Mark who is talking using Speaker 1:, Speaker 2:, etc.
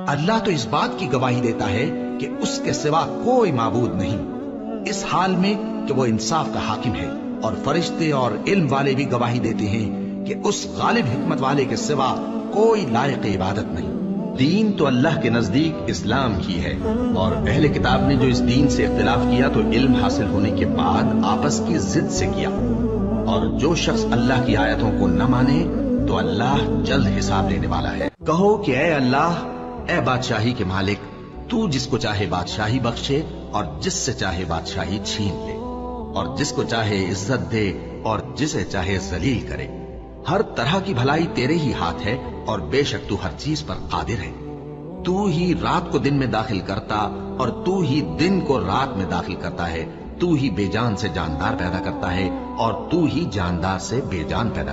Speaker 1: اللہ تو اس بات کی گواہی دیتا ہے کہ اس کے سوا کوئی معبود نہیں، اس حال میں کہ وہ انصاف کا حاکم ہے، اور فرشتے اور علم والے بھی گواہی دیتے ہیں کہ اس غالب حکمت والے کے سوا کوئی لائق عبادت نہیں۔ دین تو اللہ کے نزدیک اسلام ہی ہے، اور اہل کتاب نے جو اس دین سے اختلاف کیا تو علم حاصل ہونے کے بعد آپس کی ضد سے کیا، اور جو شخص اللہ کی آیتوں کو نہ مانے تو اللہ جلد حساب لینے والا ہے۔ کہو کہ اے اللہ، اے بادشاہی کے مالک، تو جس کو چاہے بادشاہی بخشے اور جس سے چاہے بادشاہی چھین لے، اور جس کو چاہے عزت دے اور جسے چاہے ذلیل کرے۔ ہر طرح کی بھلائی تیرے ہی ہاتھ ہے، اور بے شک تو ہر چیز پر قادر ہے۔ تو ہی رات کو دن میں داخل کرتا اور تو ہی دن کو رات میں داخل کرتا ہے، تو ہی بے جان سے جاندار پیدا کرتا ہے اور تو ہی جاندار سے بے جان پیدا